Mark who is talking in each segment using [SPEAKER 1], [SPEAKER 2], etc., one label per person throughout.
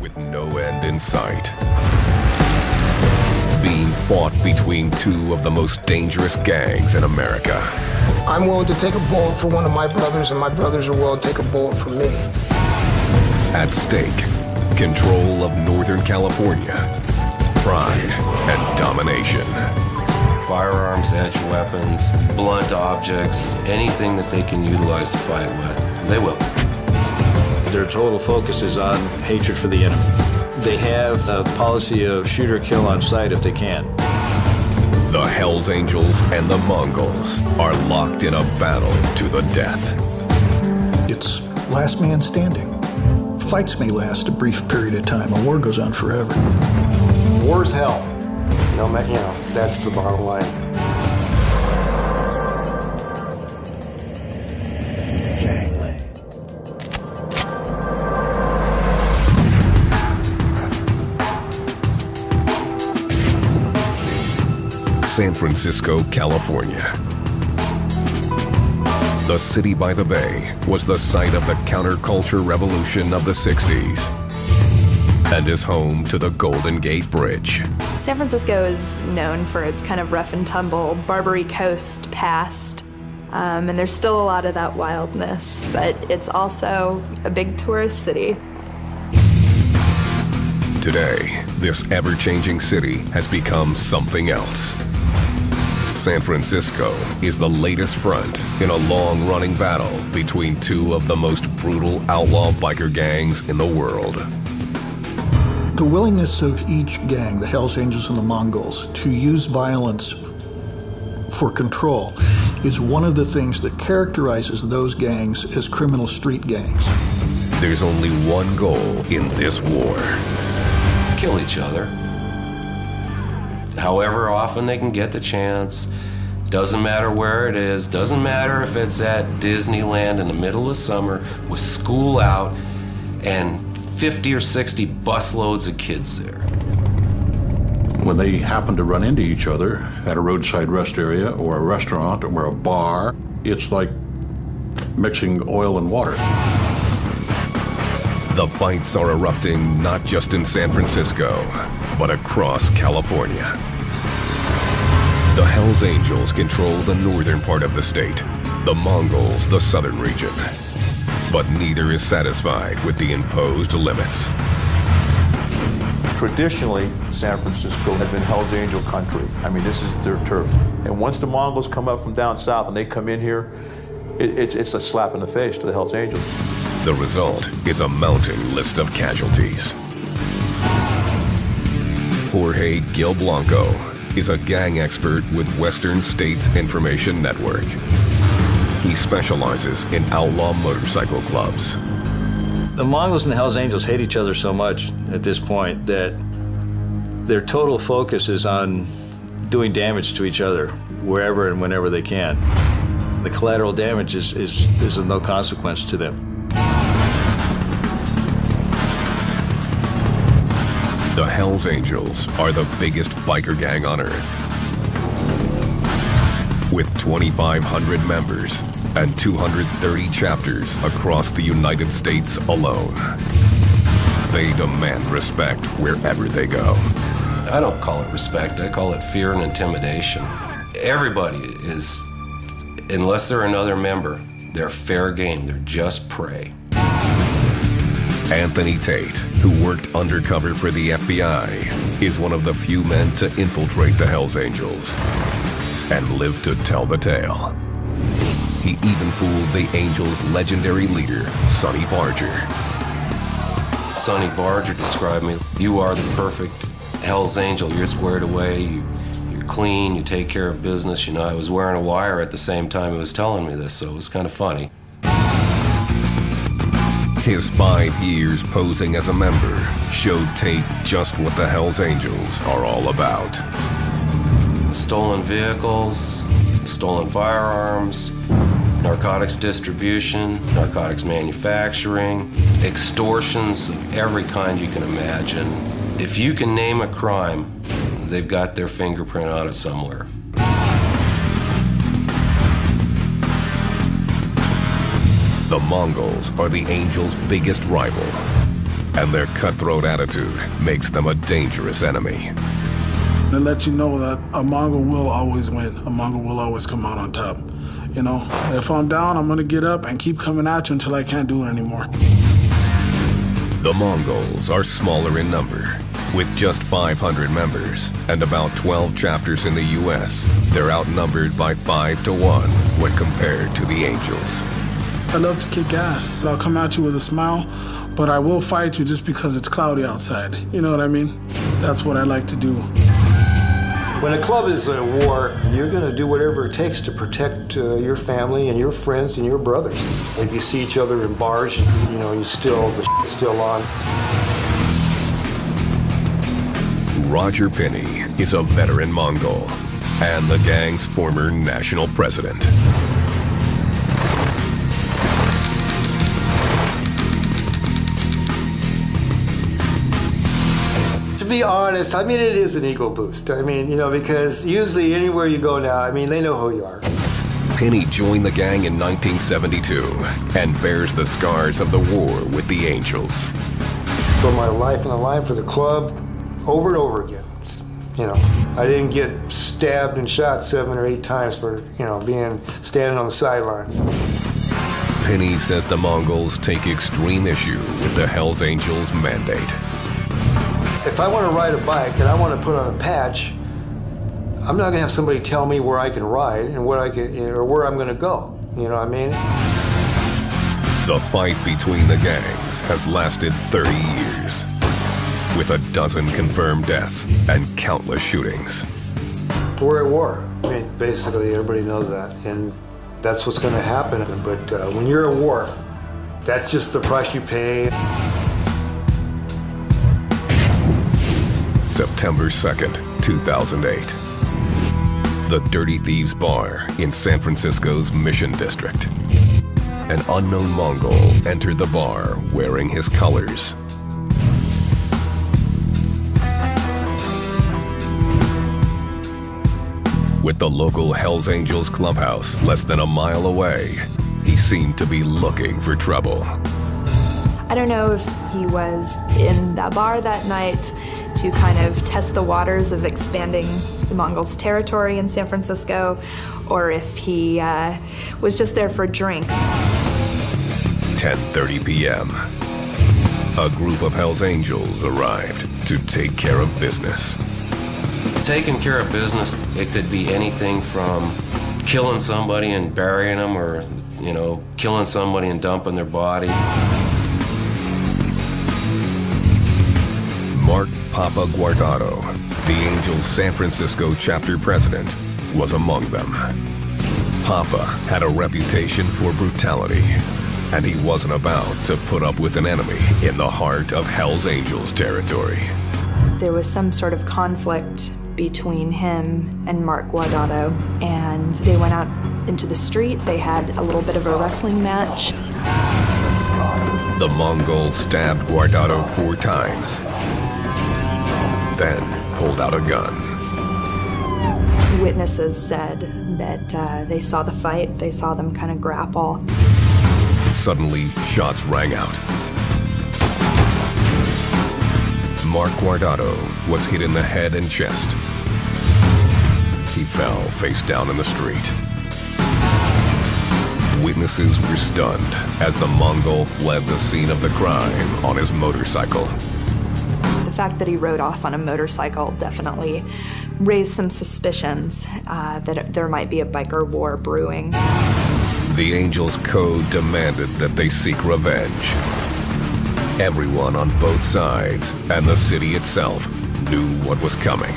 [SPEAKER 1] with no end in sight. Being fought between two of the most dangerous gangs in America.
[SPEAKER 2] I'm willing to take a bullet for one of my brothers, and my brothers are willing to take a bullet for me.
[SPEAKER 1] At stake, control of Northern California, pride and domination.
[SPEAKER 3] Firearms, edge weapons, blunt objects, anything that they can utilize to fight with, they will.
[SPEAKER 4] Their total focus is on hatred for the enemy. They have a policy of shoot or kill on sight if they can.
[SPEAKER 1] The Hells Angels and the Mongols are locked in a battle to the death.
[SPEAKER 5] It's last man standing. Fights may last a brief period of time. A war goes on forever.
[SPEAKER 6] War's hell.
[SPEAKER 2] No, that's the bottom line.
[SPEAKER 1] San Francisco, California. The city by the bay was the site of the counterculture revolution of the 60s and is home to the Golden Gate Bridge.
[SPEAKER 7] San Francisco is known for its kind of rough and tumble Barbary Coast past, and there's still a lot of that wildness, but it's also a big tourist city.
[SPEAKER 1] Today, this ever-changing city has become something else. San Francisco is the latest front in a long-running battle between two of the most brutal outlaw biker gangs in the world.
[SPEAKER 5] The willingness of each gang, the Hells Angels and the Mongols, to use violence for control is one of the things that characterizes those gangs as criminal street gangs.
[SPEAKER 1] There's only one goal in this war.
[SPEAKER 3] Kill each other. However often they can get the chance. Doesn't matter where it is. Doesn't matter if it's at Disneyland in the middle of summer with school out and 50 or 60 busloads of kids there.
[SPEAKER 8] When they happen to run into each other at a roadside rest area or a restaurant or a bar, it's like mixing oil and water.
[SPEAKER 1] The fights are erupting not just in San Francisco, but across California. The Hells Angels control the northern part of the state, the Mongols the southern region. But neither is satisfied with the imposed limits.
[SPEAKER 6] Traditionally, San Francisco has been Hell's Angel country. I mean, this is their turf. And once the Mongols come up from down south and they come in here, it's a slap in the face to the Hell's Angels.
[SPEAKER 1] The result is a mounting list of casualties. Jorge Gil Blanco is a gang expert with Western States Information Network. He specializes in outlaw motorcycle clubs.
[SPEAKER 4] The Mongols and the Hells Angels hate each other so much at this point that their total focus is on doing damage to each other wherever and whenever they can. The collateral damage is of no consequence to them.
[SPEAKER 1] The Hells Angels are the biggest biker gang on earth. With 2,500 members and 230 chapters across the United States alone. They demand respect wherever they go.
[SPEAKER 3] I don't call it respect, I call it fear and intimidation. Everybody is, unless they're another member, they're fair game, they're just prey.
[SPEAKER 1] Anthony Tate, who worked undercover for the FBI, is one of the few men to infiltrate the Hells Angels and live to tell the tale. He even fooled the Angels' legendary leader, Sonny Barger.
[SPEAKER 3] Sonny Barger described me, you are the perfect Hells Angel. You're squared away, you're clean, you take care of business. You know, I was wearing a wire at the same time he was telling me this, so it was kind of funny.
[SPEAKER 1] His 5 years posing as a member showed Tate just what the Hells Angels are all about.
[SPEAKER 3] Stolen vehicles, stolen firearms, narcotics distribution, narcotics manufacturing, extortions of every kind you can imagine. If you can name a crime, they've got their fingerprint on it somewhere.
[SPEAKER 1] The Mongols are the Angels' biggest rival. and their cutthroat attitude makes them a dangerous enemy.
[SPEAKER 9] To let you know that a Mongol will always win. A Mongol will always come out on top. You know, if I'm down, I'm gonna get up and keep coming at you until I can't do it anymore.
[SPEAKER 1] The Mongols are smaller in number. With just 500 members and about 12 chapters in the U.S., they're outnumbered by 5 to 1 when compared to the Angels.
[SPEAKER 9] I love to kick ass. I'll come at you with a smile, but I will fight you just because it's cloudy outside. You know what I mean? That's what I like to do.
[SPEAKER 2] When a club is at war, you're going to do whatever it takes to protect your family and your friends and your brothers. If you see each other in bars, you know, the shit's still on.
[SPEAKER 1] Roger Penny is a veteran Mongol and the gang's former national president.
[SPEAKER 2] To be honest, I mean, it is an ego boost. I mean, you know, because usually anywhere you go now, I mean, they know who you are.
[SPEAKER 1] Penny joined the gang in 1972 and bears the scars of the war with the Angels.
[SPEAKER 2] Put my life on the line for the club over and over again. You know, I didn't get stabbed and shot 7 or 8 times for, you know, standing on the sidelines.
[SPEAKER 1] Penny says the Mongols take extreme issue with the Hells Angels mandate.
[SPEAKER 2] If I want to ride a bike and I want to put on a patch, I'm not going to have somebody tell me where I can ride and where I'm going to go. You know what I mean?
[SPEAKER 1] The fight between the gangs has lasted 30 years, with a dozen confirmed deaths and countless shootings.
[SPEAKER 2] We're at war. I mean, basically, everybody knows that, and that's what's going to happen. But when you're at war, that's just the price you pay.
[SPEAKER 1] September 2nd, 2008. The Dirty Thieves Bar in San Francisco's Mission District. An unknown Mongol entered the bar wearing his colors. With the local Hells Angels clubhouse less than a mile away, he seemed to be looking for trouble.
[SPEAKER 7] I don't know if he was in that bar that night to kind of test the waters of expanding the Mongols' territory in San Francisco, or if he was just there for a drink.
[SPEAKER 1] 10:30 p.m. A group of Hells Angels arrived to take care of business.
[SPEAKER 3] Taking care of business, it could be anything from killing somebody and burying them, or, you know, killing somebody and dumping their body.
[SPEAKER 1] Mark Papa Guardado, the Angels' San Francisco chapter president, was among them. Papa had a reputation for brutality, and he wasn't about to put up with an enemy in the heart of Hells Angels territory.
[SPEAKER 7] There was some sort of conflict between him and Mark Guardado, and they went out into the street. They had a little bit of a wrestling match.
[SPEAKER 1] The Mongol stabbed Guardado 4 times, then pulled out a gun.
[SPEAKER 7] Witnesses said that they saw the fight, they saw them kind of grapple.
[SPEAKER 1] Suddenly, shots rang out. Mark Guardado was hit in the head and chest. He fell face down in the street. Witnesses were stunned as the Mongol fled the scene of the crime on his motorcycle.
[SPEAKER 7] The fact that he rode off on a motorcycle definitely raised some suspicions that there might be a biker war brewing.
[SPEAKER 1] The Angels' code demanded that they seek revenge. Everyone on both sides and the city itself knew what was coming.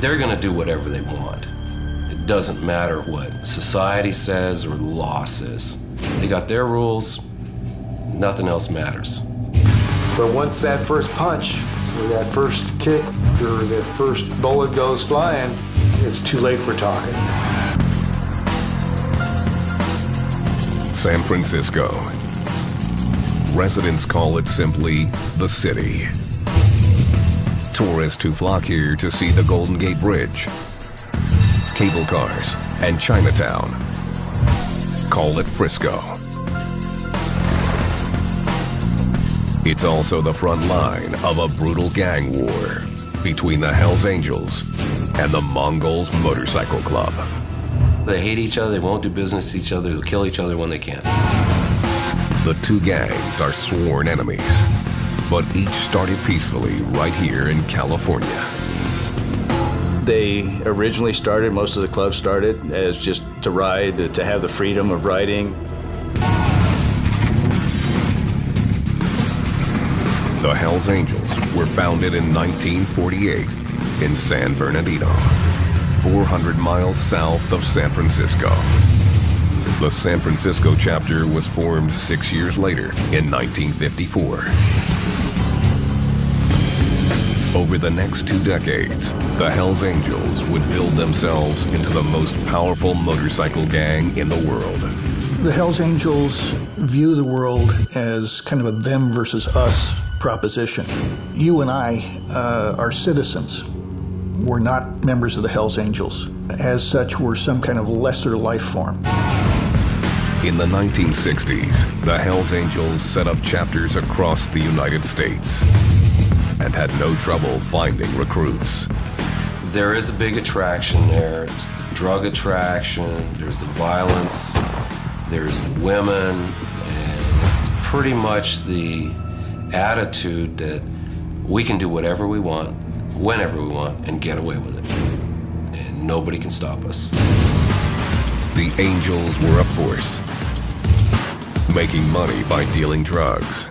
[SPEAKER 3] They're going to do whatever they want. It doesn't matter what society says or the law says. They got their rules. Nothing else matters.
[SPEAKER 2] But once that first punch, or that first kick, or that first bullet goes flying, it's too late for talking.
[SPEAKER 1] San Francisco. Residents call it simply the city. Tourists who flock here to see the Golden Gate Bridge, cable cars, and Chinatown call it Frisco. It's also the front line of a brutal gang war between the Hells Angels and the Mongols Motorcycle Club.
[SPEAKER 3] They hate each other, they won't do business with each other, they'll kill each other when they can.
[SPEAKER 1] The two gangs are sworn enemies, but each started peacefully right here in California.
[SPEAKER 4] They originally started, most of the clubs started as just to ride, to have the freedom of riding.
[SPEAKER 1] The Hells Angels were founded in 1948 in San Bernardino, 400 miles south of San Francisco. The San Francisco chapter was formed 6 years later in 1954. Over the next 2 decades, the Hells Angels would build themselves into the most powerful motorcycle gang in the world.
[SPEAKER 5] The Hells Angels view the world as kind of a them versus us proposition. You and I are citizens. We're not members of the Hells Angels. As such, we're some kind of lesser life form.
[SPEAKER 1] In the 1960s, the Hells Angels set up chapters across the United States and had no trouble finding recruits.
[SPEAKER 3] There is a big attraction there. There's the drug attraction, there's the violence, there's the women, and it's pretty much the attitude that we can do whatever we want, whenever we want, and get away with it. And nobody can stop us.
[SPEAKER 1] The Angels were a force, making money by dealing drugs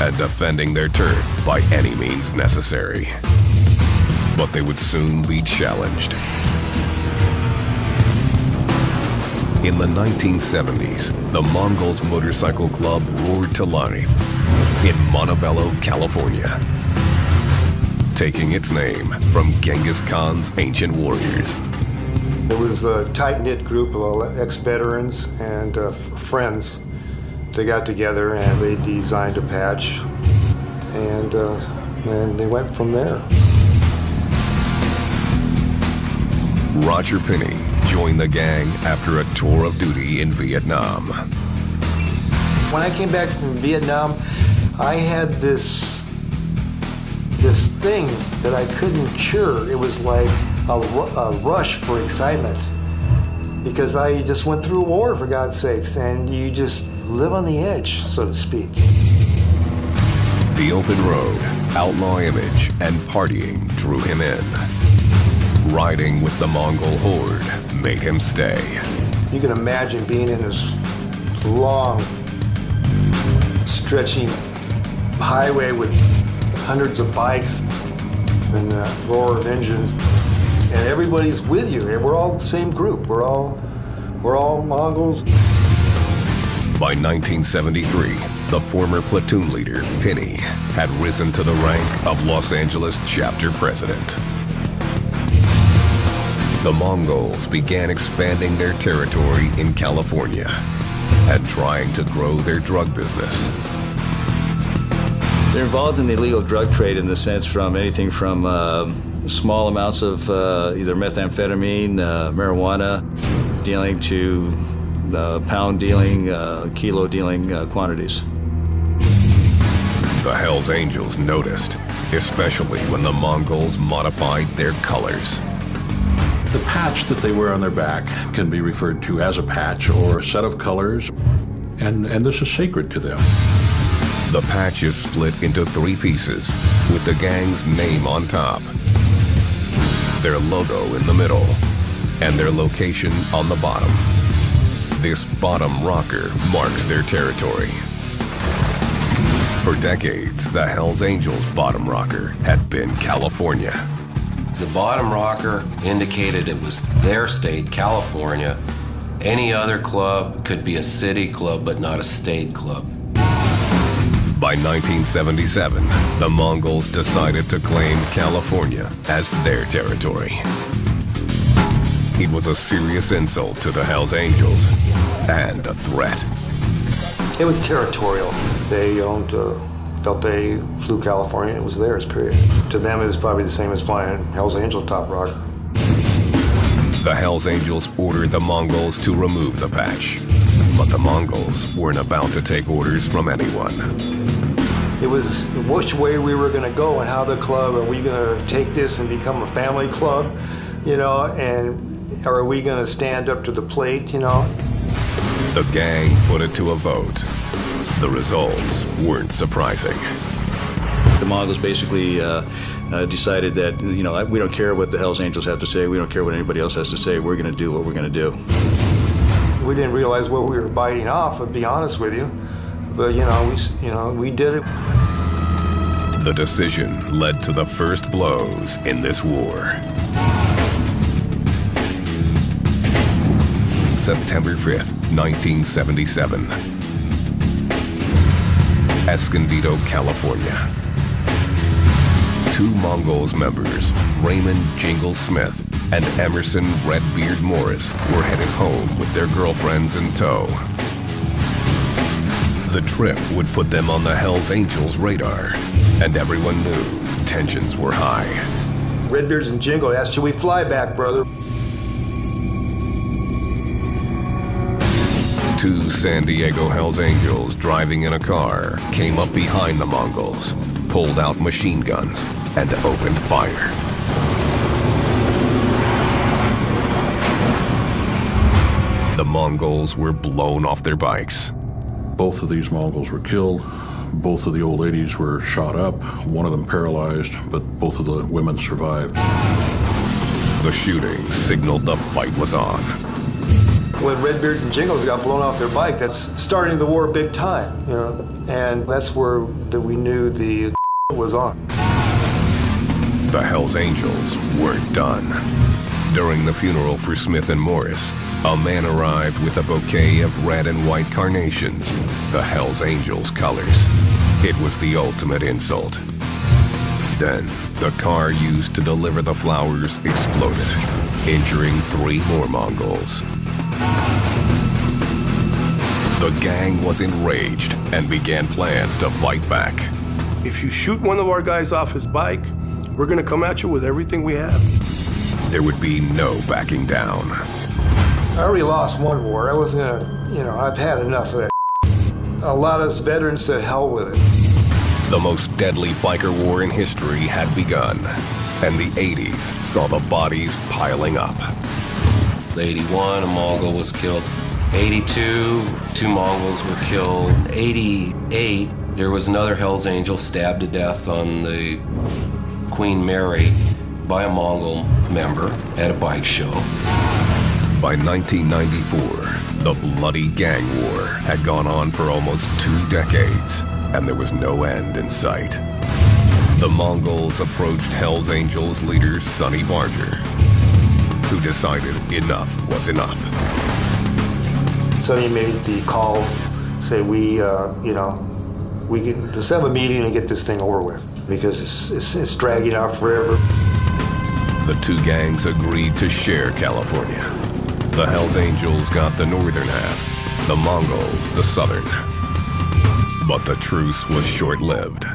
[SPEAKER 1] and defending their turf by any means necessary. But they would soon be challenged. In the 1970s, the Mongols Motorcycle Club roared to life in Montebello, California, taking its name from Genghis Khan's ancient warriors.
[SPEAKER 2] It was a tight-knit group of ex-veterans and friends. They got together and they designed a patch, and they went from there.
[SPEAKER 1] Roger Pinney joined the gang after a tour of duty in Vietnam.
[SPEAKER 2] When I came back from Vietnam, I had this thing that I couldn't cure. It was like a rush for excitement, because I just went through a war, for God's sakes, and you just live on the edge, so to speak.
[SPEAKER 1] The open road, outlaw image, and partying drew him in. Riding with the Mongol horde made him stay.
[SPEAKER 2] You can imagine being in this long, stretching highway with hundreds of bikes and the roar of engines, and everybody's with you. We're all the same group. We're all Mongols.
[SPEAKER 1] By 1973, the former platoon leader, Pinney, had risen to the rank of Los Angeles chapter president. The Mongols began expanding their territory in California and trying to grow their drug business.
[SPEAKER 4] They're involved in the illegal drug trade in the sense from anything from small amounts of either methamphetamine, marijuana, dealing to pound dealing, kilo dealing quantities.
[SPEAKER 1] The Hells Angels noticed, especially when the Mongols modified their colors.
[SPEAKER 8] The patch that they wear on their back can be referred to as a patch or a set of colors, and this is sacred to them.
[SPEAKER 1] The patch is split into 3 pieces with the gang's name on top, their logo in the middle, and their location on the bottom. This bottom rocker marks their territory. For decades, the Hells Angels' bottom rocker had been California.
[SPEAKER 3] The bottom rocker indicated it was their state, California. Any other club could be a city club, but not a state club.
[SPEAKER 1] By 1977, the Mongols decided to claim California as their territory. It was a serious insult to the Hells Angels and a threat.
[SPEAKER 2] It was territorial. They owned Delta flew California. It was theirs, period. To them, it was probably the same as flying Hells Angel top rocker.
[SPEAKER 1] The Hells Angels ordered the Mongols to remove the patch, but the Mongols weren't about to take orders from anyone.
[SPEAKER 2] It was which way we were going to go and how the club, are we going to take this and become a family club, you know, and are we going to stand up to the plate, you know?
[SPEAKER 1] The gang put it to a vote. The results weren't surprising.
[SPEAKER 4] The Mongols basically decided that, you know, we don't care what the Hells Angels have to say, we don't care what anybody else has to say, we're going to do what we're going to do.
[SPEAKER 2] We didn't realize what we were biting off, to be honest with you, but we did it.
[SPEAKER 1] The decision led to the first blows in this war. September 5th, 1977. Escondido, California. Two Mongols members, Raymond Jingle Smith and Emerson Redbeard Morris, were headed home with their girlfriends in tow. The trip would put them on the Hells Angels' radar, and everyone knew tensions were high.
[SPEAKER 2] Redbeards and Jingle asked, should we fly back, brother?
[SPEAKER 1] Two San Diego Hells Angels driving in a car came up behind the Mongols, pulled out machine guns, and opened fire. The Mongols were blown off their bikes.
[SPEAKER 8] Both of these Mongols were killed. Both of the old ladies were shot up, one of them paralyzed, but both of the women survived.
[SPEAKER 1] The shooting signaled the fight was on.
[SPEAKER 2] When Redbeards and Jingles got blown off their bike, that's starting the war big time, you know, and that's where we knew the was on.
[SPEAKER 1] The Hells Angels weren't done. During the funeral for Smith and Morris, a man arrived with a bouquet of red and white carnations, the Hells Angels colors. It was the ultimate insult. Then, the car used to deliver the flowers exploded, injuring 3 more Mongols. The gang was enraged and began plans to fight back.
[SPEAKER 10] If you shoot one of our guys off his bike, we're gonna come at you with everything we have.
[SPEAKER 1] There would be no backing down.
[SPEAKER 2] I already lost one war. I wasn't gonna, I've had enough of that. A lot of us veterans said hell with it.
[SPEAKER 1] The most deadly biker war in history had begun, and the 80s saw the bodies piling up.
[SPEAKER 3] 81, a Mongol was killed. 82, 2 Mongols were killed. 88, there was another Hells Angel stabbed to death on the Queen Mary by a Mongol member at a bike show.
[SPEAKER 1] By 1994, the bloody gang war had gone on for almost 2 decades, and there was no end in sight. The Mongols approached Hells Angels leader Sonny Barger, who decided enough was enough.
[SPEAKER 2] Sonny made the call, say we can just have a meeting and get this thing over with, because it's dragging out forever.
[SPEAKER 1] The 2 gangs agreed to share California. The Hells Angels got the northern half, the Mongols the southern. But the truce was short-lived.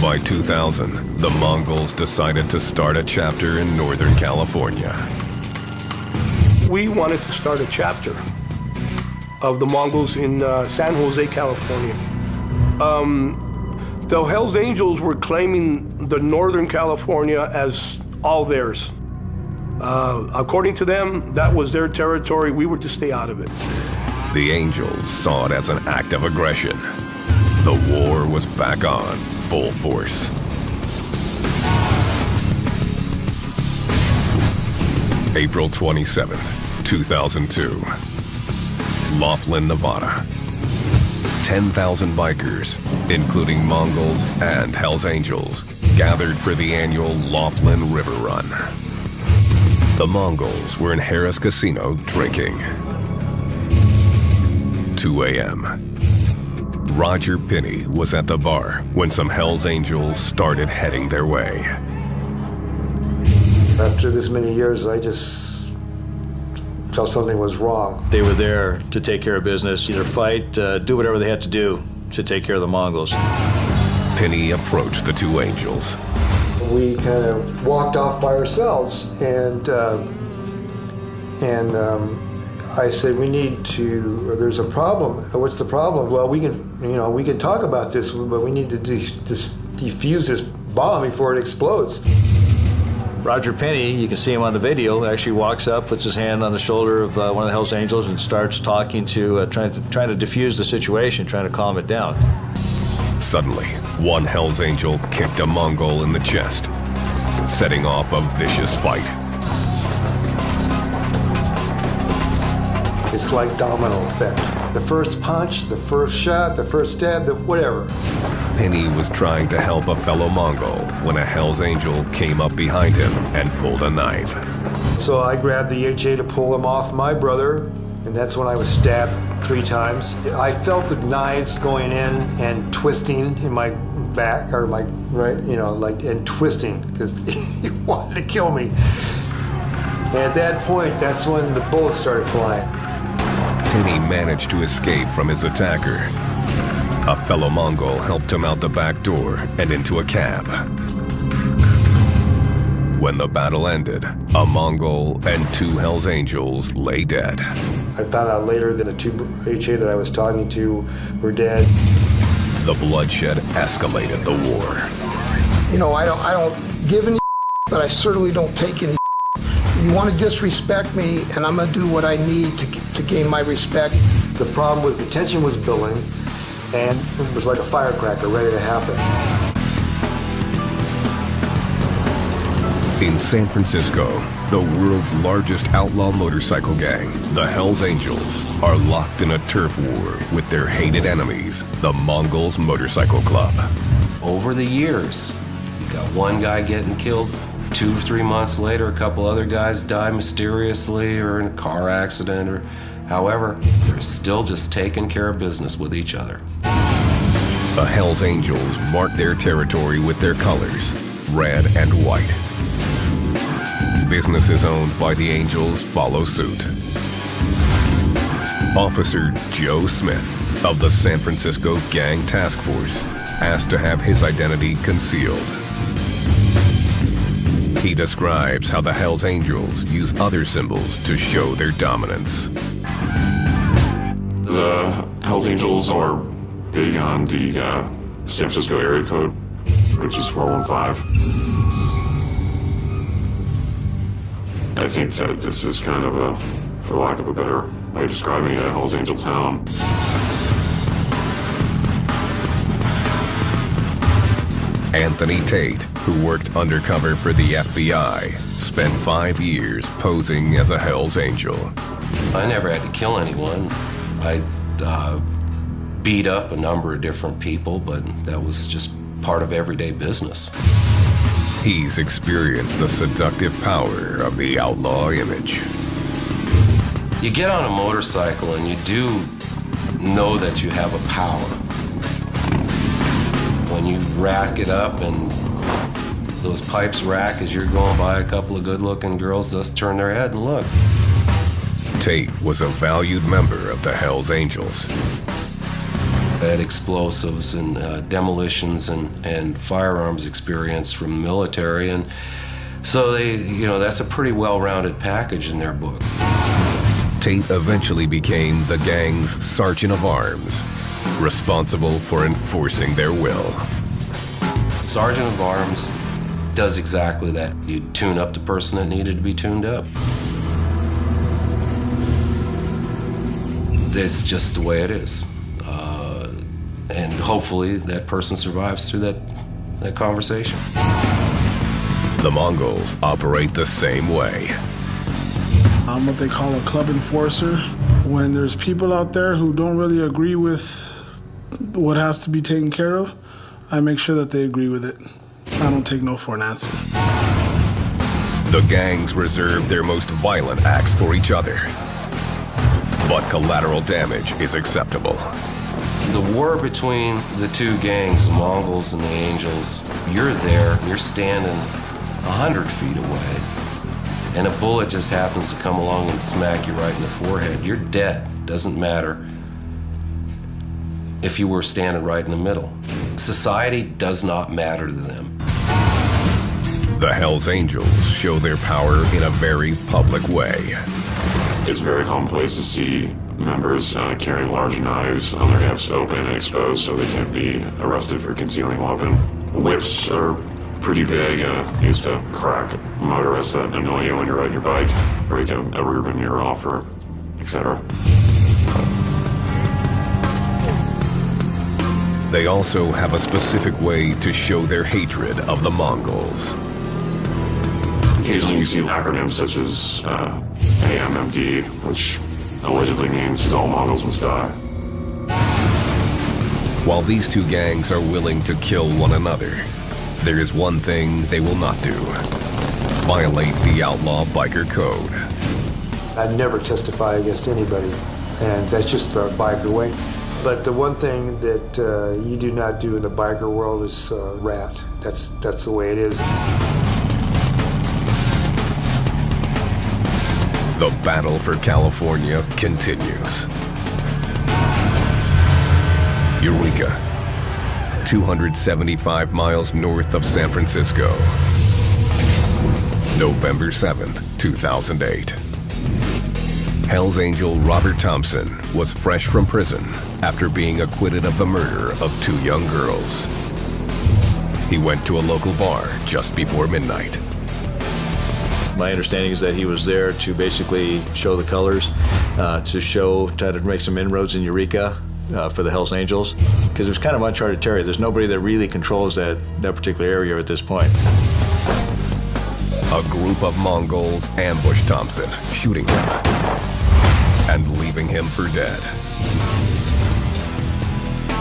[SPEAKER 1] By 2000, the Mongols decided to start a chapter in Northern California.
[SPEAKER 10] We wanted to start a chapter of the Mongols in San Jose, California. The Hells Angels were claiming the Northern California as all theirs. According to them, that was their territory. We were to stay out of it.
[SPEAKER 1] The Angels saw it as an act of aggression. The war was back on, full force. April 27th, 2002. Laughlin, Nevada. 10,000 bikers, including Mongols and Hells Angels, gathered for the annual Laughlin River Run. The Mongols were in Harris Casino drinking. 2 a.m. Roger Pinney was at the bar when some Hells Angels started heading their way.
[SPEAKER 2] After this many years, I just felt something was wrong.
[SPEAKER 4] They were there to take care of business, either fight, do whatever they had to do to take care of the Mongols.
[SPEAKER 1] Pinney approached the 2 Angels.
[SPEAKER 2] We kind of walked off by ourselves, and I said, there's a problem. What's the problem? Well, we can talk about this, but we need to defuse this bomb before it explodes.
[SPEAKER 4] Roger Penny, you can see him on the video, actually walks up, puts his hand on the shoulder of one of the Hells Angels and starts talking to, trying to defuse the situation, trying to calm it down.
[SPEAKER 1] Suddenly, one Hells Angel kicked a Mongol in the chest, setting off a vicious fight.
[SPEAKER 2] It's like domino effect. The first punch, the first shot, the first stab, whatever.
[SPEAKER 1] Penny was trying to help a fellow Mongol when a Hells Angel came up behind him and pulled a knife.
[SPEAKER 2] So I grabbed the HA to pull him off my brother, and that's when I was stabbed 3 times. I felt the knives going in and twisting in my back, or my right, and twisting, because he wanted to kill me. And at that point, that's when the bullets started flying.
[SPEAKER 1] Penny managed to escape from his attacker. A fellow Mongol helped him out the back door and into a cab. When the battle ended, a Mongol and 2 Hells Angels lay dead.
[SPEAKER 2] I found out later that the 2 HA that I was talking to were dead.
[SPEAKER 1] The bloodshed escalated the war.
[SPEAKER 11] I don't give any, but I certainly don't take any. You want to disrespect me, and I'm going to do what I need to gain my respect.
[SPEAKER 2] The problem was the tension was building, and it was like a firecracker ready to happen.
[SPEAKER 1] In San Francisco, the world's largest outlaw motorcycle gang, the Hells Angels, are locked in a turf war with their hated enemies, the Mongols Motorcycle Club.
[SPEAKER 3] Over the years, you got one guy getting killed, 2 or 3 months later, a couple other guys die mysteriously or in a car accident, or however, they're still just taking care of business with each other.
[SPEAKER 1] The Hells Angels mark their territory with their colors, red and white. Businesses owned by the Angels follow suit. Officer Joe Smith of the San Francisco Gang Task Force asked to have his identity concealed. He describes how the Hells Angels use other symbols to show their dominance.
[SPEAKER 12] The Hells Angels are big on the San Francisco area code, which is 415. I think that this is kind of for lack of a better way of describing a Hells Angel town.
[SPEAKER 1] Anthony Tate, who worked undercover for the FBI, spent 5 years posing as a Hells Angel.
[SPEAKER 3] I never had to kill anyone. I beat up a number of different people, but that was just part of everyday business.
[SPEAKER 1] He's experienced the seductive power of the outlaw image.
[SPEAKER 3] You get on a motorcycle and you do know that you have a power. When you rack it up and those pipes rack as you're going by, a couple of good-looking girls just turn their head and look.
[SPEAKER 1] Tate was a valued member of the Hells Angels.
[SPEAKER 3] I had explosives and demolitions and firearms experience from the military, and so that's a pretty well-rounded package in their book.
[SPEAKER 1] Tate eventually became the gang's sergeant of arms, responsible for enforcing their will.
[SPEAKER 3] Sergeant of arms does exactly that. You tune up the person that needed to be tuned up. It's just the way it is. And hopefully that person survives through that conversation.
[SPEAKER 1] The Mongols operate the same way.
[SPEAKER 9] I'm what they call a club enforcer. When there's people out there who don't really agree with what has to be taken care of, I make sure that they agree with it. I don't take no for an answer.
[SPEAKER 1] The gangs reserve their most violent acts for each other. But collateral damage is acceptable.
[SPEAKER 3] The war between the 2 gangs, the Mongols and the Angels, you're there, you're standing 100 feet away, and a bullet just happens to come along and smack you right in the forehead. You're dead. Doesn't matter if you were standing right in the middle. Society does not matter to them.
[SPEAKER 1] The Hells Angels show their power in a very public way.
[SPEAKER 12] It's very commonplace to see members carrying large knives on their hips open and exposed so they can't be arrested for concealing a weapon. Whips are pretty big, used to crack motorists that annoy you when you're riding your bike, break a rear mirror off, or etc.
[SPEAKER 1] They also have a specific way to show their hatred of the Mongols.
[SPEAKER 12] Occasionally you see acronyms such as AMMD, which allegedly means all Mongols must die.
[SPEAKER 1] While these two gangs are willing to kill one another, there is one thing they will not do: violate the outlaw biker code.
[SPEAKER 2] I'd never testify against anybody, and that's just the biker way. But the one thing that you do not do in the biker world is rat. That's the way it is.
[SPEAKER 1] The battle for California continues. Eureka, 275 miles north of San Francisco. November 7th, 2008. Hell's Angel Robert Thompson was fresh from prison after being acquitted of the murder of two young girls. He went to a local bar just before midnight.
[SPEAKER 4] My understanding is that he was there to basically show the colors, try to make some inroads in Eureka for the Hells Angels, because it's kind of uncharted territory. There's nobody that really controls that particular area at this point.
[SPEAKER 1] A group of Mongols ambushed Thompson, shooting him and leaving him for dead.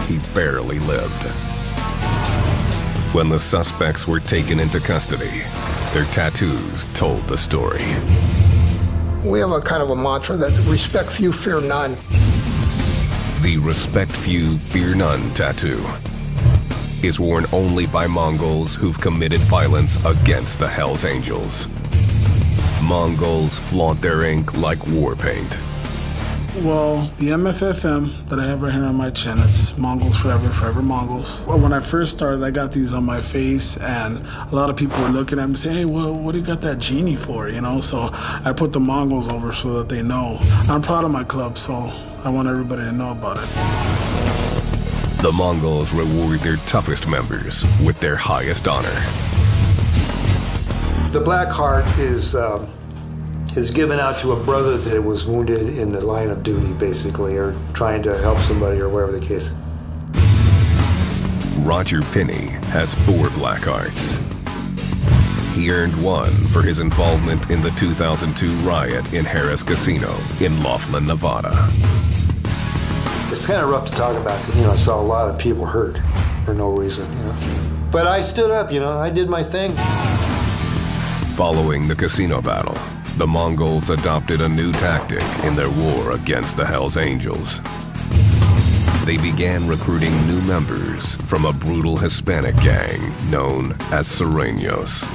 [SPEAKER 1] He barely lived. When the suspects were taken into custody, their tattoos told the story.
[SPEAKER 11] We have a kind of a mantra that respect few, fear none.
[SPEAKER 1] The respect few, fear none tattoo is worn only by Mongols who've committed violence against the Hells Angels. Mongols flaunt their ink like war paint.
[SPEAKER 9] Well, the MFFM that I have right here on my chin, it's Mongols Forever, Forever Mongols. Well, when I first started, I got these on my face, and a lot of people were looking at me and saying, hey, well, what do you got that genie for, you know? So I put the Mongols over so that they know. I'm proud of my club, so I want everybody to know about it.
[SPEAKER 1] The Mongols reward their toughest members with their highest honor.
[SPEAKER 2] The Black Heart is given out to a brother that was wounded in the line of duty, basically, or trying to help somebody, or whatever the case.
[SPEAKER 1] Roger Pinney has 4 Black Hearts. He earned one for his involvement in the 2002 riot in Harrah's Casino in Laughlin, Nevada.
[SPEAKER 2] It's kind of rough to talk about because, I saw a lot of people hurt for no reason, But I stood up, I did my thing.
[SPEAKER 1] Following the casino battle, the Mongols adopted a new tactic in their war against the Hells Angels. They began recruiting new members from a brutal Hispanic gang known as Sureños.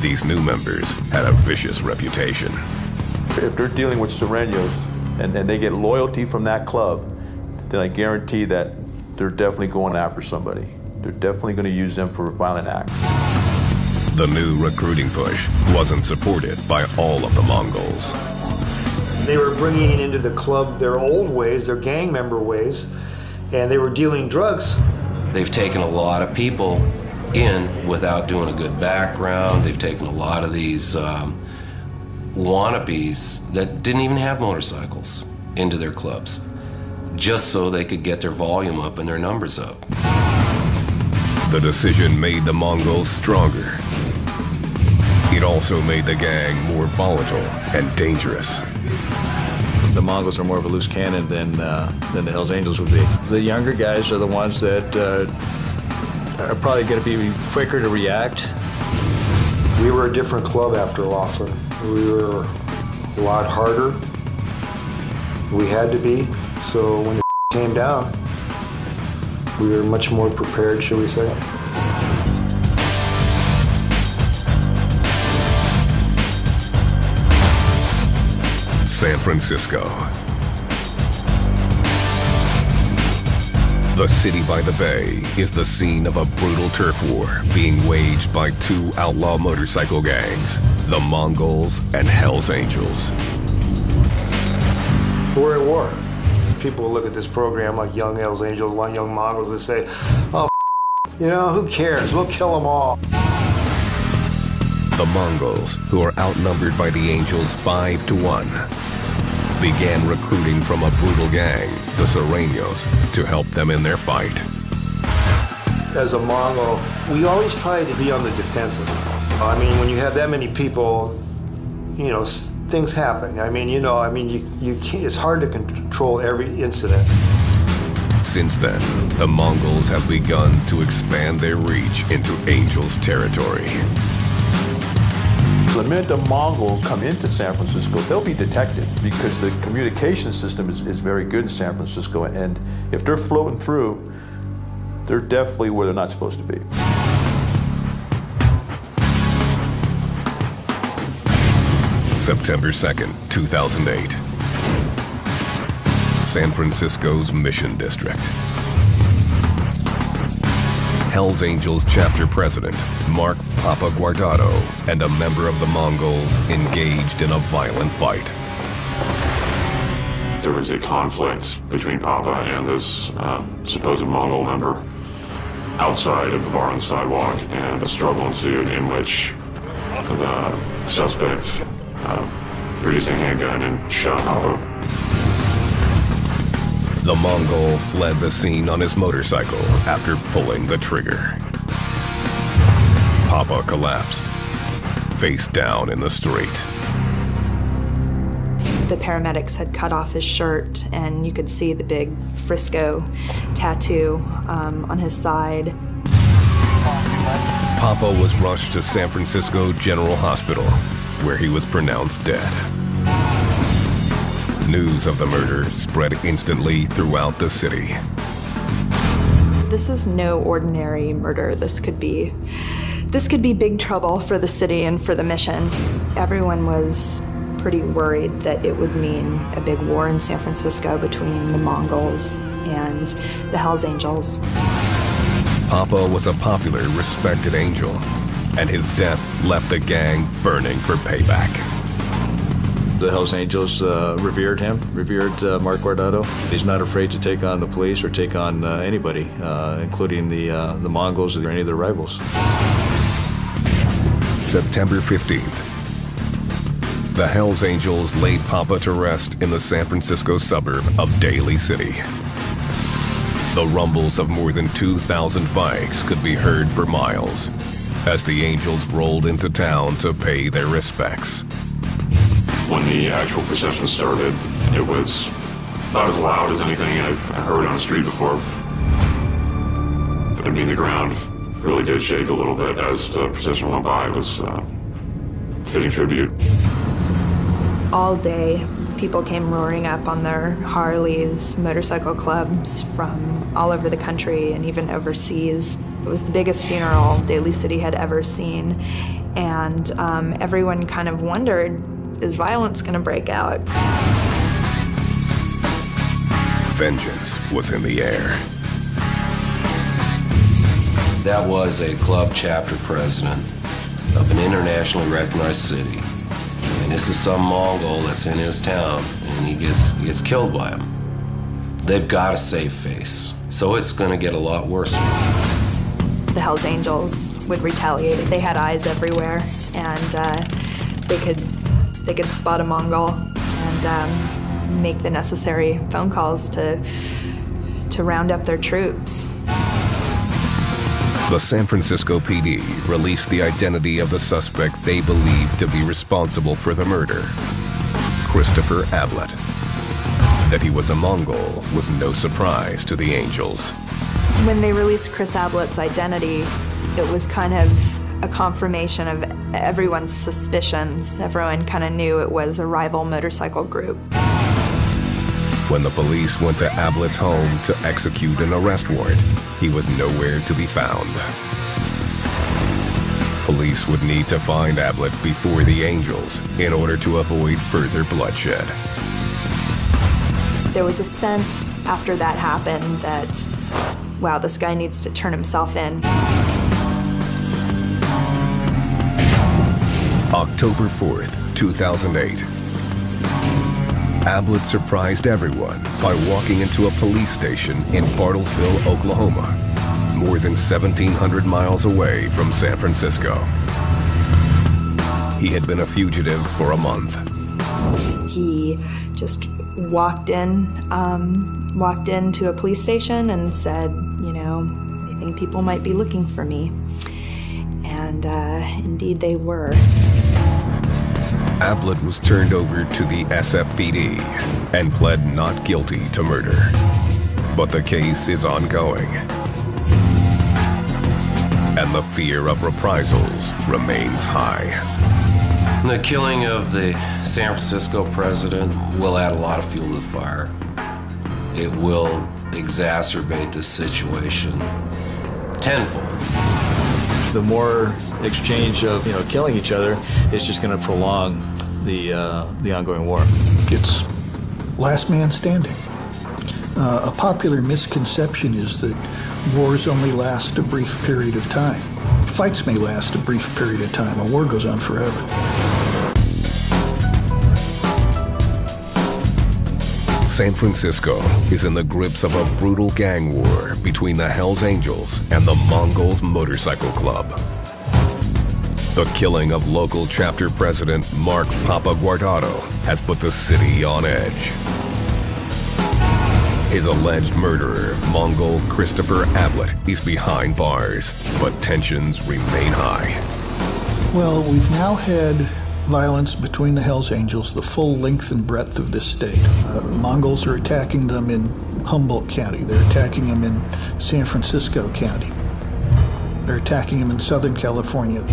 [SPEAKER 1] These new members had a vicious reputation.
[SPEAKER 6] If they're dealing with Sureños and they get loyalty from that club, then I guarantee that they're definitely going after somebody. They're definitely going to use them for a violent act.
[SPEAKER 1] The new recruiting push wasn't supported by all of the Mongols.
[SPEAKER 2] They were bringing into the club their old ways, their gang member ways, and they were dealing drugs.
[SPEAKER 3] They've taken a lot of people in without doing a good background. They've taken a lot of these wannabes that didn't even have motorcycles into their clubs, just so they could get their volume up and their numbers up.
[SPEAKER 1] The decision made the Mongols stronger. It also made the gang more volatile and dangerous.
[SPEAKER 4] The Mongols are more of a loose cannon than the Hells Angels would be. The younger guys are the ones that are probably going to be quicker to react.
[SPEAKER 2] We were a different club after Laughlin. We were a lot harder. We had to be. So when it came down, we were much more prepared, shall we say.
[SPEAKER 1] San Francisco. The city by the bay is the scene of a brutal turf war being waged by two outlaw motorcycle gangs, the Mongols and Hell's Angels.
[SPEAKER 2] We're at war. People look at this program like Young Hell's Angels, One Young Mongols, and say, oh, you know, who cares? We'll kill them all.
[SPEAKER 1] The Mongols, who are outnumbered by the Angels 5-1, began recruiting from a brutal gang, the Siteweb, to help them in their fight.
[SPEAKER 2] As a Mongol, we always try to be on the defensive. I mean, when you have that many people, you know, things happen. I mean, you can't, it's hard to control every incident.
[SPEAKER 1] Since then, the Mongols have begun to expand their reach into Angels territory.
[SPEAKER 6] The minute the Mongols come into San Francisco, they'll be detected because the communication system is very good in San Francisco, and if they're floating through, they're definitely where they're not supposed to be.
[SPEAKER 1] September 2nd, 2008. San Francisco's Mission District. Hell's Angels chapter president, Mark Papa Guardado, and a member of the Mongols engaged in a violent fight.
[SPEAKER 12] There was a conflict between Papa and this supposed Mongol member outside of the bar on the sidewalk, and a struggle ensued in which the suspect produced a handgun and shot Papa.
[SPEAKER 1] The Mongol fled the scene on his motorcycle after pulling the trigger. Papa collapsed, face down in the street.
[SPEAKER 7] The paramedics had cut off his shirt, and you could see the big Frisco tattoo on his side.
[SPEAKER 1] Papa was rushed to San Francisco General Hospital, where he was pronounced dead. News of the murder spread instantly throughout the city.
[SPEAKER 7] This is no ordinary murder. This could be big trouble for the city and for the mission. Everyone was pretty worried that it would mean a big war in San Francisco between the Mongols and the Hell's Angels.
[SPEAKER 1] Papa was a popular, respected angel, and his death left the gang burning for payback.
[SPEAKER 4] The Hell's Angels revered Mark Guardado. He's not afraid to take on the police or take on anybody, including the Mongols or any of their rivals.
[SPEAKER 1] September 15th. The Hell's Angels laid Papa to rest in the San Francisco suburb of Daly City. The rumbles of more than 2,000 bikes could be heard for miles as the Angels rolled into town to pay their respects.
[SPEAKER 12] When the actual procession started, it was about as loud as anything I've heard on the street before. I mean, the ground really did shake a little bit as the procession went by. It was fitting tribute.
[SPEAKER 7] All day, people came roaring up on their Harleys, motorcycle clubs from all over the country and even overseas. It was the biggest funeral Daly City had ever seen, and everyone kind of wondered, is violence going to break out?
[SPEAKER 1] Vengeance was in the air.
[SPEAKER 3] That was a club chapter president of an internationally recognized city. And this is some Mongol that's in his town, and he gets killed by him. They've got a safe face, so it's going to get a lot worse.
[SPEAKER 7] The Hell's Angels would retaliate. They had eyes everywhere, and they could spot a Mongol and make the necessary phone calls to round up their troops.
[SPEAKER 1] The San Francisco PD released the identity of the suspect they believed to be responsible for the murder, Christopher Ablett. That he was a Mongol was no surprise to the Angels.
[SPEAKER 7] When they released Chris Ablett's identity, it was kind of a confirmation of everyone's suspicions. Everyone kind of knew it was a rival motorcycle group.
[SPEAKER 1] When the police went to Ablett's home to execute an arrest warrant, he was nowhere to be found. Police would need to find Ablett before the Angels in order to avoid further bloodshed.
[SPEAKER 7] There was a sense after that happened that wow, this guy needs to turn himself in.
[SPEAKER 1] October 4th, 2008. Ablett surprised everyone by walking into a police station in Bartlesville, Oklahoma, more than 1,700 miles away from San Francisco. He had been a fugitive for a month.
[SPEAKER 7] He just walked into a police station and said, you know, I think people might be looking for me. And indeed they were.
[SPEAKER 1] Ablett was turned over to the SFPD and pled not guilty to murder. But the case is ongoing. And the fear of reprisals remains high.
[SPEAKER 3] The killing of the San Francisco president will add a lot of fuel to the fire. It will exacerbate the situation tenfold.
[SPEAKER 4] The more exchange of, killing each other is just going to prolong the ongoing war.
[SPEAKER 5] It's last man standing. A popular misconception is that wars only last a brief period of time. Fights may last a brief period of time. A war goes on forever.
[SPEAKER 1] San Francisco is in the grips of a brutal gang war between the Hells Angels and the Mongols Motorcycle Club. The killing of local chapter president Mark Papa Guardado has put the city on edge. His alleged murderer, Mongol Christopher Ablett, is behind bars, but tensions remain high.
[SPEAKER 5] Well, we've now had violence between the Hells Angels the full length and breadth of this state. Mongols are attacking them in Humboldt County. They're attacking them in San Francisco County. They're attacking them in Southern California.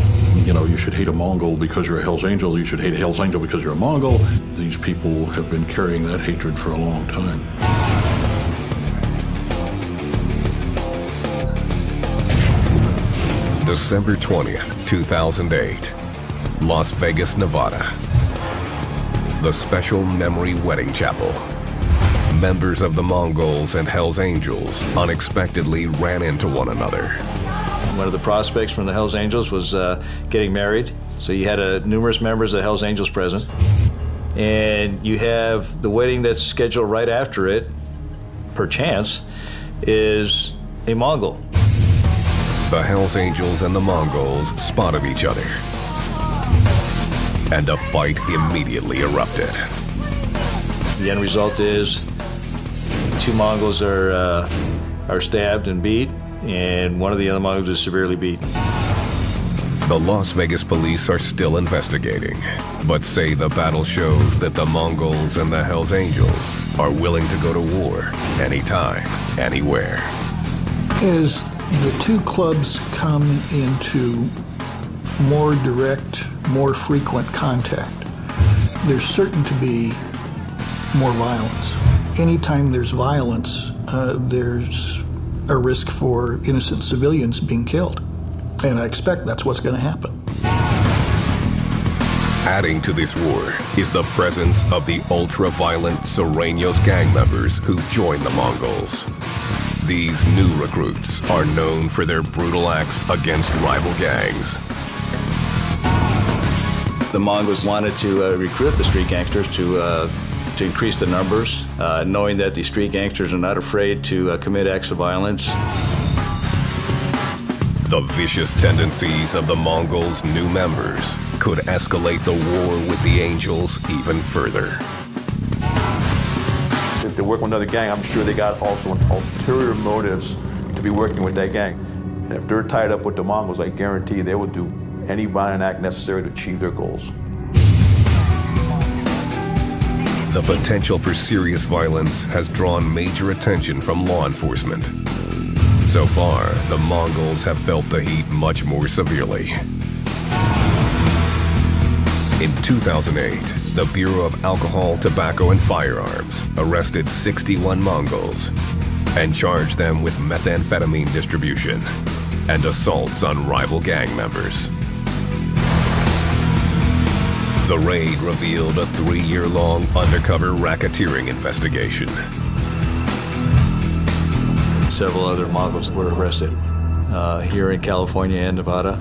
[SPEAKER 8] You should hate a Mongol because you're a Hells Angel. You should hate a Hells Angel because you're a Mongol. These people have been carrying that hatred for a long time.
[SPEAKER 1] December 20th, 2008. Las Vegas, Nevada. The Special Memory Wedding Chapel. Members of the Mongols and Hells Angels unexpectedly ran into one another.
[SPEAKER 4] One of the prospects from the Hells Angels was getting married. So you had numerous members of the Hells Angels present. And you have the wedding that's scheduled right after it, perchance, is a Mongol.
[SPEAKER 1] The Hells Angels and the Mongols spotted each other, and a fight immediately erupted.
[SPEAKER 4] The end result is 2 Mongols are stabbed and beat, and one of the other Mongols is severely beat.
[SPEAKER 1] The Las Vegas police are still investigating, but say the battle shows that the Mongols and the Hells Angels are willing to go to war anytime, anywhere.
[SPEAKER 5] As the two clubs come into more direct, more frequent contact, there's certain to be more violence. Anytime there's violence, there's a risk for innocent civilians being killed. And I expect that's what's going to happen.
[SPEAKER 1] Adding to this war is the presence of the ultra-violent Sureños gang members who joined the Mongols. These new recruits are known for their brutal acts against rival gangs.
[SPEAKER 4] The Mongols wanted to recruit the street gangsters to increase the numbers, knowing that the street gangsters are not afraid to commit acts of violence.
[SPEAKER 1] The vicious tendencies of the Mongols' new members could escalate the war with the Angels even further.
[SPEAKER 6] If they work with another gang, I'm sure they got also ulterior motives to be working with that gang. And if they're tied up with the Mongols, I guarantee they will do any violent act necessary to achieve their goals.
[SPEAKER 1] The potential for serious violence has drawn major attention from law enforcement. So far, the Mongols have felt the heat much more severely. In 2008, the Bureau of Alcohol, Tobacco, and Firearms arrested 61 Mongols and charged them with methamphetamine distribution and assaults on rival gang members. The raid revealed a 3-year-long undercover racketeering investigation.
[SPEAKER 4] Several other Mongols were arrested here in California and Nevada.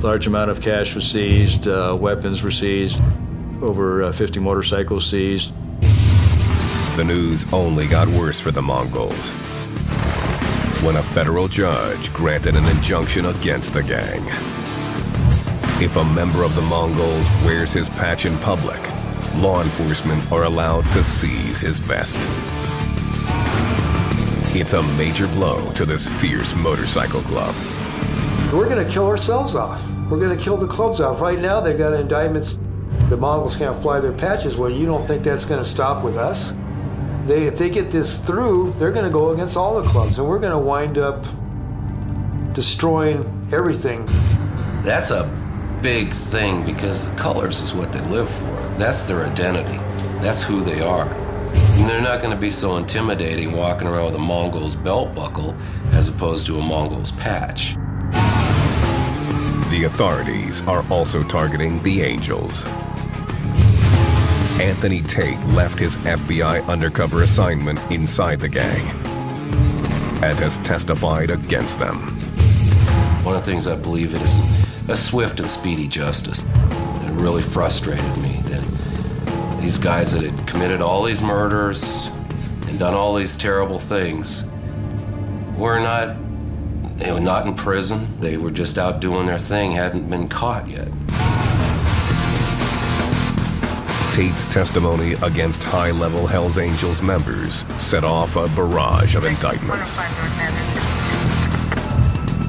[SPEAKER 4] Large amount of cash was seized, weapons were seized, over 50 motorcycles seized.
[SPEAKER 1] The news only got worse for the Mongols when a federal judge granted an injunction against the gang. If a member of the Mongols wears his patch in public, law enforcement are allowed to seize his vest. It's a major blow to this fierce motorcycle club.
[SPEAKER 2] We're going to kill ourselves off. We're going to kill the clubs off. Right now, they've got indictments. The Mongols can't fly their patches. Well, you don't think that's going to stop with us? If they get this through, they're going to go against all the clubs, and we're going to wind up destroying everything.
[SPEAKER 3] That's a big thing because the colors is what they live for. That's their identity. That's who they are. And they're not going to be so intimidating walking around with a Mongol's belt buckle as opposed to a Mongol's patch.
[SPEAKER 1] The authorities are also targeting the Angels. Anthony Tate left his FBI undercover assignment inside the gang and has testified against them.
[SPEAKER 3] One of the things I believe in is a swift and speedy justice. It really frustrated me that these guys that had committed all these murders and done all these terrible things were not in prison. They were just out doing their thing, hadn't been caught yet.
[SPEAKER 1] Tate's testimony against high-level Hells Angels members set off a barrage of indictments.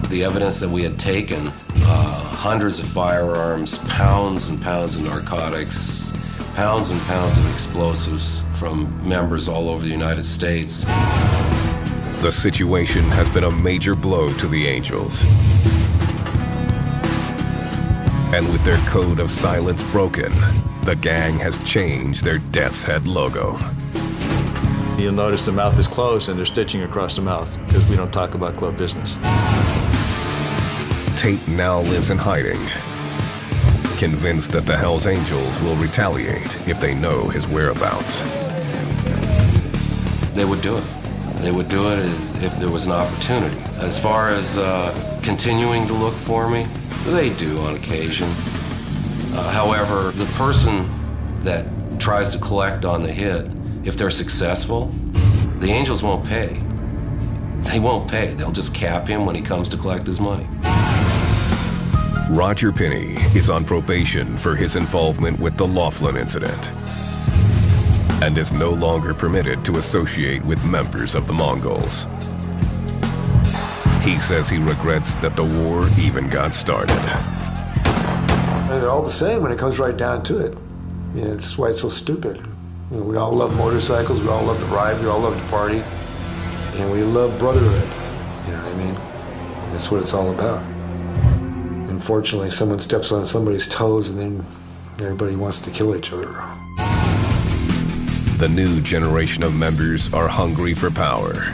[SPEAKER 3] The evidence that we had taken, hundreds of firearms, pounds and pounds of narcotics, pounds and pounds of explosives from members all over the United States.
[SPEAKER 1] The situation has been a major blow to the Angels. And with their code of silence broken, the gang has changed their Death's Head logo.
[SPEAKER 4] You'll notice the mouth is closed and they're stitching across the mouth because we don't talk about club business.
[SPEAKER 1] Tate now lives in hiding, convinced that the Hells Angels will retaliate if they know his whereabouts.
[SPEAKER 3] They would do it. They would do it if there was an opportunity. As far as continuing to look for me, they do on occasion. However, the person that tries to collect on the hit, if they're successful, the Angels won't pay. They won't pay. They'll just cap him when he comes to collect his money.
[SPEAKER 1] Roger Pinney is on probation for his involvement with the Laughlin incident and is no longer permitted to associate with members of the Mongols. He says he regrets that the war even got started.
[SPEAKER 2] And they're all the same when it comes right down to it. You know, that's why it's so stupid. You know, we all love motorcycles, we all love to ride, we all love to party, and we love brotherhood. You know what I mean? That's what it's all about. Unfortunately, someone steps on somebody's toes and then everybody wants to kill each other.
[SPEAKER 1] The new generation of members are hungry for power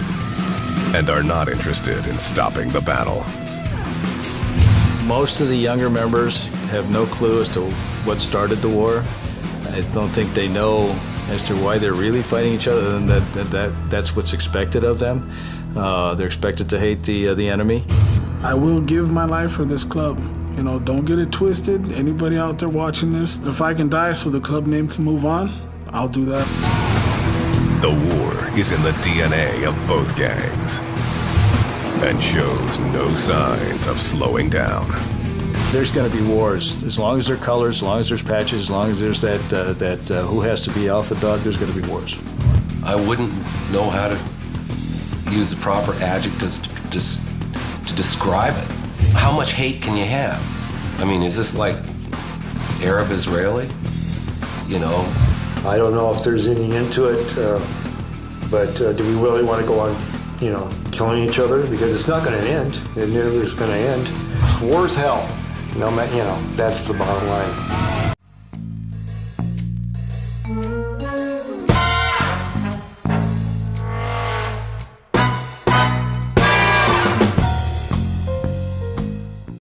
[SPEAKER 1] and are not interested in stopping the battle.
[SPEAKER 4] Most of the younger members have no clue as to what started the war. I don't think they know as to why they're really fighting each other, and that's what's expected of them. They're expected to hate the enemy.
[SPEAKER 9] I will give my life for this club. You know, don't get it twisted. Anybody out there watching this, if I can die so the club name can move on, I'll do that.
[SPEAKER 1] The war is in the DNA of both gangs and shows no signs of slowing down.
[SPEAKER 4] There's going to be wars. As long as there are colors, as long as there's patches, as long as there's that who has to be alpha dog, there's going to be wars.
[SPEAKER 3] I wouldn't know how to use the proper adjectives to describe it. How much hate can you have? I mean, is this like Arab-Israeli? You know?
[SPEAKER 2] I don't know if there's any into it, but do we really want to go on, you know, killing each other? Because it's not going to end. It never is going to end. War's hell. No, you know, that's the bottom line.